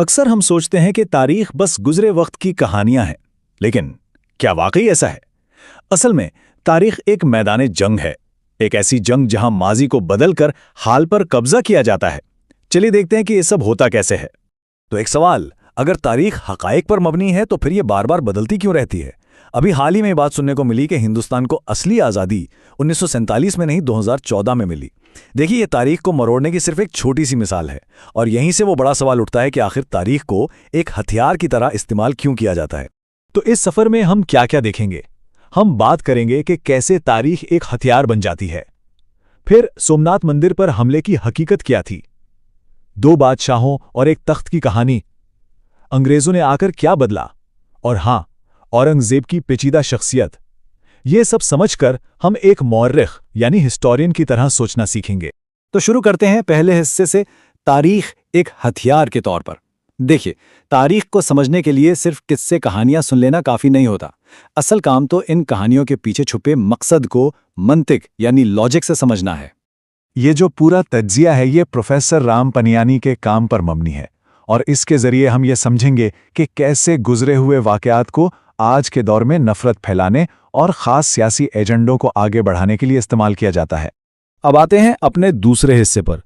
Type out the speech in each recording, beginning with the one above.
अक्सर हम सोचते हैं कि तारीख बस गुजरे वक्त की कहानियां हैं, लेकिन क्या वाकई ऐसा है? असल में तारीख एक मैदान जंग है, एक ऐसी जंग जहां माजी को बदलकर हाल पर कब्जा किया जाता है। चलिए देखते हैं कि ये सब होता कैसे है। तो एक सवाल, अगर तारीख हकायक पर मबनी है तो फिर ये बार बार बदलती क्यों रहती है? अभी हाल ही में बात सुनने को मिली कि हिंदुस्तान को असली आज़ादी 1947 में नहीं 2014 में मिली। देखिए, ये तारीख को मरोड़ने की सिर्फ एक छोटी सी मिसाल है, और यहीं से वो बड़ा सवाल उठता है कि आखिर तारीख को एक हथियार की तरह इस्तेमाल क्यों किया जाता है। तो इस सफर में हम क्या क्या देखेंगे? हम बात करेंगे कि कैसे तारीख एक हथियार बन जाती है। फिर सोमनाथ मंदिर पर हमले की हकीकत क्या थी? 2 बादशाहों और एक तख्त की कहानी। अंग्रेजों ने आकर क्या बदला? और हां, औरंगजेब की पेचीदा शख्सियत। ये सब समझकर हम एक मौर्रिख यानी हिस्टोरियन की तरह सोचना सीखेंगे। तो शुरू करते हैं पहले हिस्से से, तारीख एक हथियार के तौर पर। देखिए, तारीख को समझने के लिए सिर्फ किस्से कहानियां सुन लेना काफी नहीं होता। असल काम तो इन कहानियों के पीछे छुपे मकसद को मंतिक यानी लॉजिक से समझना है। ये जो पूरा तज्जिया है, ये प्रोफेसर राम पनियानी के काम पर मबनी है, और इसके जरिए हम ये समझेंगे कि कैसे गुजरे हुए वाकयात को आज के दौर में नफरत फैलाने और ख़ास सियासी एजेंडों को आगे बढ़ाने के लिए इस्तेमाल किया जाता है। अब आते हैं अपने दूसरे हिस्से पर,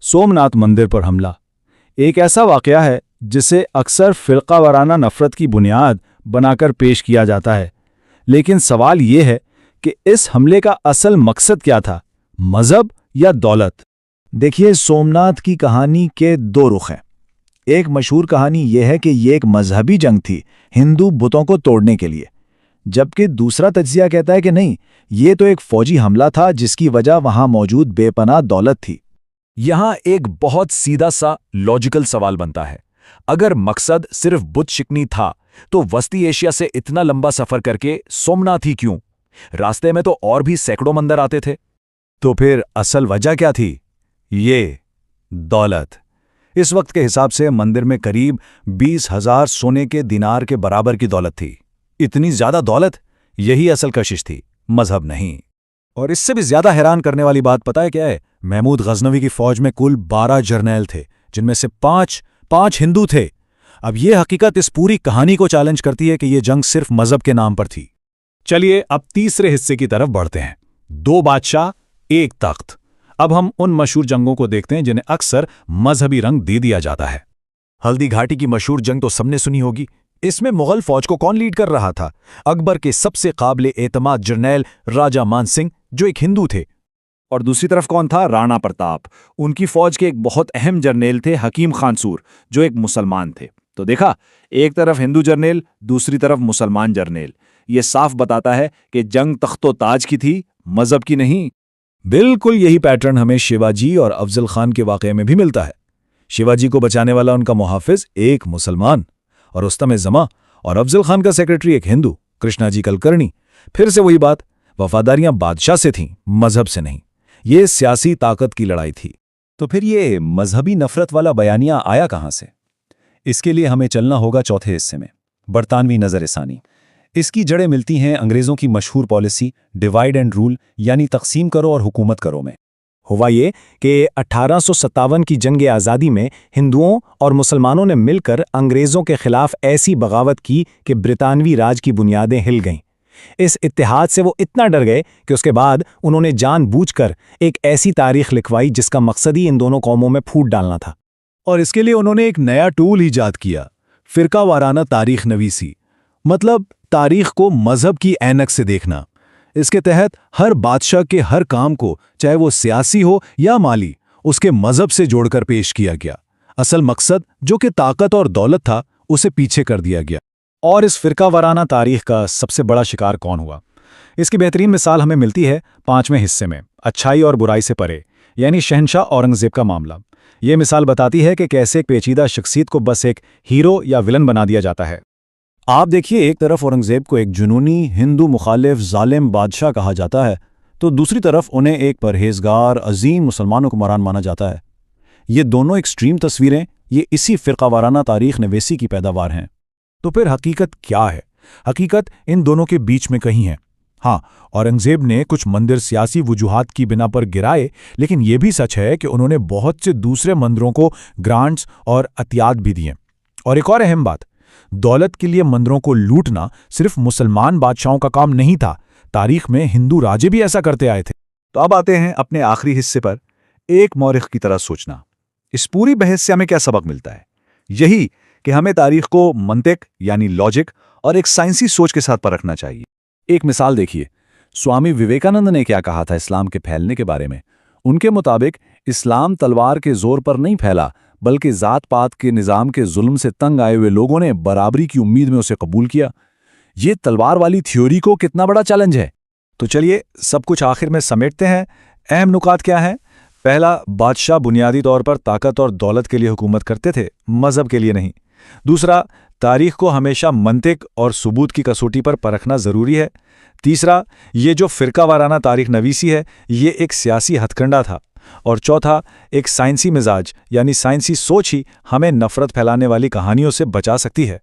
सोमनाथ मंदिर पर हमला। एक ऐसा वाकया है जिसे अक्सर फ़िरका वाराना नफरत की बुनियाद बनाकर पेश किया जाता है, लेकिन सवाल ये है कि इस हमले का असल मकसद क्या था, मज़हब या दौलत? देखिए, सोमनाथ की कहानी के 2 रुख हैं। एक मशहूर कहानी यह है कि ये एक मजहबी जंग थी, हिंदू बुतों को तोड़ने के लिए, जबकि दूसरा तज्जिया कहता है कि नहीं, ये तो एक फौजी हमला था जिसकी वजह वहां मौजूद बेपनाह दौलत थी। यहां एक बहुत सीधा सा लॉजिकल सवाल बनता है, अगर मकसद सिर्फ बुत शिकनी था तो वस्ती एशिया से इतना लंबा सफर करके सोमनाथ ही क्यों? रास्ते में तो और भी सैकड़ों मंदिर आते थे। तो फिर असल वजह क्या थी? ये दौलत। इस वक्त के हिसाब से मंदिर में करीब 20,000 सोने के दिनार के बराबर की दौलत थी। इतनी ज्यादा दौलत, यही असल कशिश थी, मजहब नहीं। और इससे भी ज्यादा हैरान करने वाली बात पता है क्या है? महमूद गजनवी की फौज में कुल 12 जर्नैल थे, जिनमें से 5 हिंदू थे। अब यह हकीकत इस पूरी कहानी को चैलेंज करती है कि यह जंग सिर्फ मजहब के नाम पर थी। चलिए अब तीसरे हिस्से की तरफ बढ़ते हैं। 2 बादशाह, एक तख्त। अब हम उन मशहूर जंगों को देखते हैं जिन्हें अक्सर मजहबी रंग दे दिया जाता है। हल्दी घाटी की मशहूर जंग तो सबने सुनी होगी। इसमें मुगल फौज को कौन लीड कर रहा था? अकबर के सबसे काबिल एतमाद जर्नैल राजा मान सिंह, जो एक हिंदू थे। और दूसरी तरफ कौन था? राणा प्रताप। उनकी फौज के एक बहुत अहम जर्नैल थे हकीम खानसूर, जो एक मुसलमान थे। तो देखा, एक तरफ हिंदू जर्नैल, दूसरी तरफ मुसलमान जर्नैल। ये साफ बताता है कि जंग तख्तो ताज की थी, मजहब की नहीं। बिल्कुल यही पैटर्न हमें शिवाजी और अफजल खान के वाक़ये में भी मिलता है। शिवाजी को बचाने वाला उनका मुहाफिज एक मुसलमान और रुस्तम-ए-जमा, और अफजल खान का सेक्रेटरी एक हिंदू, कृष्णाजी कुलकर्णी। फिर से वही बात, वफादारियां बादशाह से थीं, मजहब से नहीं। ये सियासी ताकत की लड़ाई थी। तो फिर ये मजहबी नफरत वाला बयानिया आया कहां से? इसके लिए हमें चलना होगा चौथे हिस्से में, बरतानवी नजर-ए-सानी। इसकी जड़ें मिलती हैं अंग्रेजों की मशहूर पॉलिसी डिवाइड एंड रूल यानी तकसीम करो और हुकूमत करो में। हुआ ये कि 1857 की जंग आज़ादी में हिंदुओं और मुसलमानों ने मिलकर अंग्रेज़ों के खिलाफ ऐसी बगावत की कि ब्रितानवी राज की बुनियादें हिल गईं। इस इत्तेहाद से वो इतना डर गए कि उसके बाद उन्होंने जानबूझकर एक ऐसी तारीख लिखवाई जिसका मकसद ही इन दोनों कौमों में फूट डालना था। और इसके लिए उन्होंने एक नया टूल ईजाद किया, फ़िरका वाराना तारीख नवीसी, मतलब तारीख को मजहब की ऐनक से देखना। इसके तहत हर बादशाह के हर काम को, चाहे वो सियासी हो या माली, उसके मजहब से जोड़कर पेश किया गया। असल मकसद जो कि ताकत और दौलत था, उसे पीछे कर दिया गया। और इस फ़िरका वाराना तारीख का सबसे बड़ा शिकार कौन हुआ? इसकी बेहतरीन मिसाल हमें मिलती है 5वें हिस्से में, अच्छाई और बुराई से परे, यानी शहंशाह औरंगजेब का मामला। ये मिसाल बताती है कि कैसे एक पेचीदा शख्सियत को बस एक हीरो या विलन बना दिया जाता है। आप देखिए, एक तरफ औरंगजेब को एक जुनूनी हिंदू मुखालिफ जालिम बादशाह कहा जाता है, तो दूसरी तरफ उन्हें एक परहेजगार अजीम मुसलमानों को हुक्मरान माना जाता है। ये दोनों एक्सट्रीम तस्वीरें ये इसी फ़िरका वाराना तारीख नवीसी की पैदावार हैं। तो फिर हकीकत क्या है? हकीकत इन दोनों के बीच में कहीं है। हाँ, औरंगजेब ने कुछ मंदिर सियासी वजूहात की बिना पर गिराए, लेकिन यह भी सच है कि उन्होंने बहुत से दूसरे मंदिरों को ग्रांट्स और अतियात भी दिए। और एक और अहम बात, दौलत के लिए मंदिरों को लूटना सिर्फ मुसलमान बादशाहों का काम नहीं था, तारीख में हिंदू राजे भी ऐसा करते आए थे। तो अब आते हैं अपने आखिरी हिस्से पर, एक मौरिख की तरह सोचना। इस पूरी बहस से हमें क्या सबक मिलता है? यही कि हमें तारीख को मंतिक यानी लॉजिक और एक साइंसी सोच के साथ परखना चाहिए। एक मिसाल देखिए, स्वामी विवेकानंद ने क्या कहा था इस्लाम के फैलने के बारे में। उनके मुताबिक इस्लाम तलवार के जोर पर नहीं फैला, बल्कि जात पात के निज़ाम के जुल्म से तंग आए हुए लोगों ने बराबरी की उम्मीद में उसे कबूल किया। ये तलवार वाली थ्योरी को कितना बड़ा चैलेंज है। तो चलिए सब कुछ आखिर में समेटते हैं। अहम नुकात क्या है? पहला, बादशाह बुनियादी तौर पर ताकत और दौलत के लिए हुकूमत करते थे, मजहब के लिए नहीं। दूसरा, तारीख को हमेशा मंतिक और सबूत की कसौटी पर परखना जरूरी है। तीसरा, ये जो फिरका वाराना तारीख नवीसी है, ये एक सियासी हथकंडा था। और चौथा, एक साइंसी मिजाज यानी साइंसी सोच ही हमें नफरत फैलाने वाली कहानियों से बचा सकती है।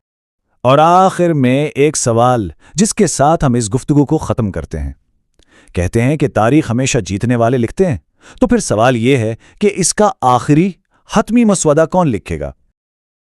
और आखिर में एक सवाल जिसके साथ हम इस गुफ्तगू को ख़त्म करते हैं। कहते हैं कि तारीख हमेशा जीतने वाले लिखते हैं, तो फिर सवाल यह है कि इसका आखिरी हतमी मसवदा कौन लिखेगा?